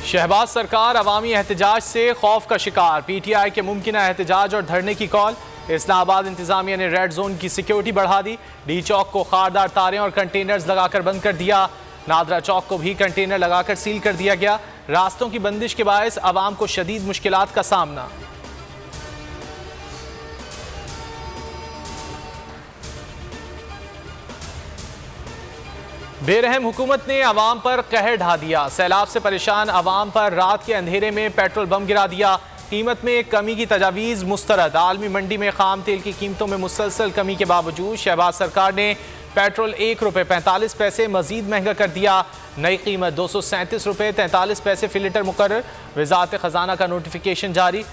शहबाज सरकार अवामी एहतजाज से खौफ का शिकार, PTI के मुमकिना एहतजाज और धरने की कॉल। इस्लामाबाद इंतजामिया ने रेड जोन की सिक्योरिटी बढ़ा दी। डी चौक को खारदार तारें और कंटेनर्स लगाकर बंद कर दिया। नादरा चौक को भी कंटेनर लगाकर सील कर दिया गया। रास्तों की बंदिश के बायस अवाम को शदीद मुश्किलात का सामना। बेरहम हुकूमत ने अवाम पर कहर ढा दिया। सैलाब से परेशान अवाम पर रात के अंधेरे में पेट्रोल बम गिरा दिया। कीमत में कमी की तजावीज़ मुस्तरद। आलमी मंडी में खाम तेल की कीमतों में मुसलसल कमी के बावजूद शहबाज सरकार ने पेट्रोल ₹1.45 मजीद महंगा कर दिया। नई कीमत ₹237.43 फी लीटर मुकर्रर। वज़ारत खजाना का नोटिफिकेशन जारी।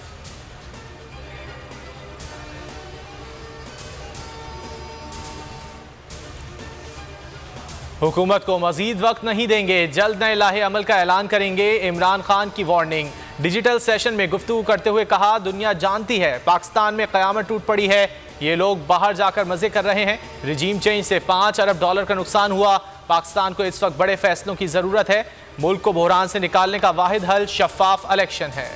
हुकूमत को मजीद वक्त नहीं देंगे, जल्द नए लाहे अमल का ऐलान करेंगे। इमरान खान की वार्निंग। डिजिटल सेशन में गुफ्तगू करते हुए कहा, दुनिया जानती है पाकिस्तान में क़यामत टूट पड़ी है। ये लोग बाहर जाकर मजे कर रहे हैं। रिजीम चेंज से $5 अरब का नुकसान हुआ। पाकिस्तान को इस वक्त बड़े फैसलों की जरूरत है। मुल्क को बहरान से निकालने का वाहिद हल शफाफ इलेक्शन है।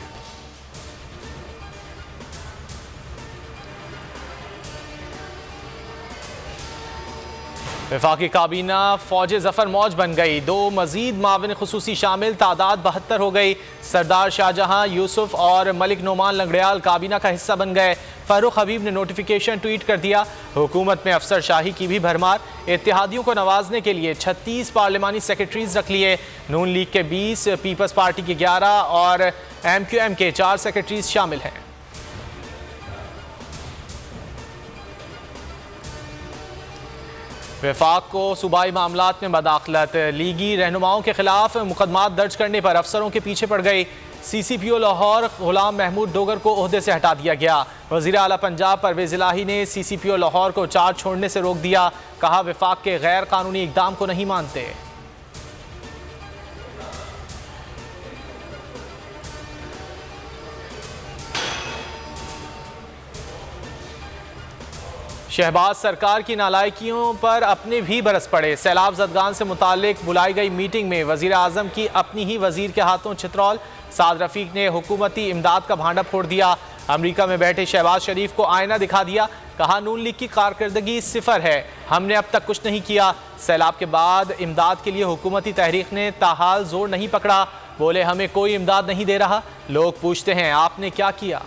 वफाकी काबीना फौज जफर मौज बन गई। 2 मजीद माविन खुसूसी शामिल, तादाद 72 हो गई। सरदार शाहजहां यूसुफ और मलिक नोमान लंगड़ियाल काबीना का हिस्सा बन गए। फारूक हबीब ने नोटिफिकेशन ट्वीट कर दिया। हुकूमत में अफसर शाही की भी भरमार। इत्तेहादियों को नवाजने के लिए 36 पार्लिमानी सेक्रेटरीज रख लिए। नून लीग के 20, पीपल्स पार्टी के 11 और MQM के 4 सेक्रेटरीज शामिल हैं। वफाक को सूबाई मामलात में मदाखलत। लीगी रहनुमाओं के खिलाफ मुकदमात दर्ज करने पर अफसरों के पीछे पड़ गई। CCPO लाहौर गुलाम महमूद डोगर को ओहदे से हटा दिया गया। वज़ीर आला पंजाब परवेज़ इलाही ने CCPO लाहौर को चार्ज छोड़ने से रोक दिया। कहा, वफाक के गैर कानूनी इक़दाम को नहीं मानते। शहबाज सरकार की नालायकियों पर अपने भी बरस पड़े। सैलाब ज़दगान से मुताल्लिक बुलाई गई मीटिंग में वज़ीर आज़म की अपनी ही वज़ीर के हाथों चित्रौल। साद रफ़ीक ने हुकूमती इमदाद का भांडा फोड़ दिया। अमरीका में बैठे शहबाज शरीफ को आईना दिखा दिया। कहा, नून लीग की कारकर्दगी सिफर है, हमने अब तक कुछ नहीं किया। सैलाब के बाद इमदाद के लिए हुकूमती तहरीक ने ताहाल जोर नहीं पकड़ा। बोले, हमें कोई इमदाद नहीं दे रहा। लोग पूछते हैं, आपने क्या किया?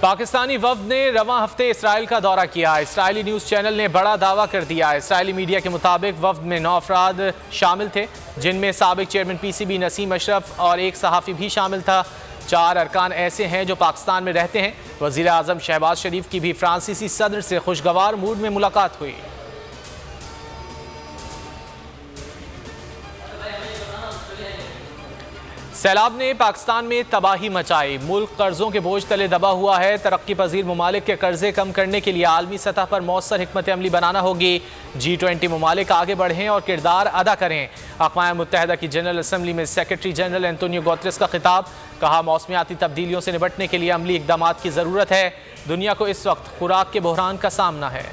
पाकिस्तानी वफ्द ने रवां हफ्ते इसराइल का दौरा किया। इसराइली न्यूज़ चैनल ने बड़ा दावा कर दिया। इसराइली मीडिया के मुताबिक वफ्द में 9 अफराद शामिल थे, जिनमें साबिक चेयरमैन PCB नसीम अशरफ और एक सहाफ़ी भी शामिल था। 4 अरकान ऐसे हैं जो पाकिस्तान में रहते हैं। वज़ीर आज़म शहबाज शरीफ की भी फ्रांसीसी सदर से खुशगवार मूड में मुलाकात हुई। सैलाब ने पाकिस्तान में तबाही मचाई। मुल्क कर्जों के बोझ तले दबा हुआ है। तरक्की पजीर ममालिक के कर्जे कम करने के लिए आलमी सतह पर मौसर हिकमत अमली बनाना होगी। G20 ममालिक आगे बढ़ें और किरदार अदा करें। अक़वाम मुत्तहिदा की जनरल असम्बली में सेक्रेटरी जनरल एंटोनियो गुतेरेस का खिताब। कहा, मौसमियाती तब्दीलियों से निपटने के लिए अमली इक़दामात की ज़रूरत है। दुनिया को इस वक्त खुराक के बहरान का सामना है।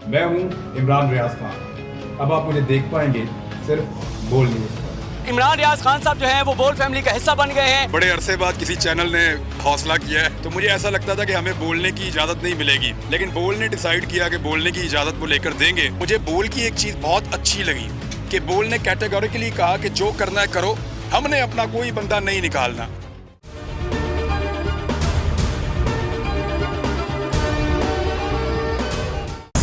मैं हूँ इमरान रियाज खान। अब आप मुझे देख पाएंगे सिर्फ बोल न्यूज़ पर। इमरान रियाज खान साहब जो हैं वो बोल फैमिली का हिस्सा बन गए हैं। बड़े अरसे बाद किसी चैनल ने हौसला किया है, तो मुझे ऐसा लगता था कि हमें बोलने की इजाजत नहीं मिलेगी, लेकिन बोल ने डिसाइड किया कि बोलने की इजाजत को लेकर देंगे। मुझे बोल की एक चीज बहुत अच्छी लगी कि बोल ने कैटेगोरिकली कहा कि जो करना है करो, हमने अपना कोई बंदा नहीं निकालना।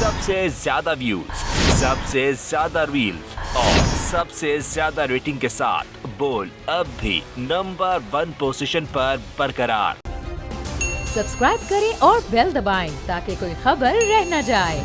सबसे ज्यादा व्यूज, सबसे ज्यादा रील्स और सबसे ज्यादा रेटिंग के साथ बोल अब भी नंबर 1 पोजीशन पर बरकरार। सब्सक्राइब करें और बेल दबाएं ताकि कोई खबर रह न जाए।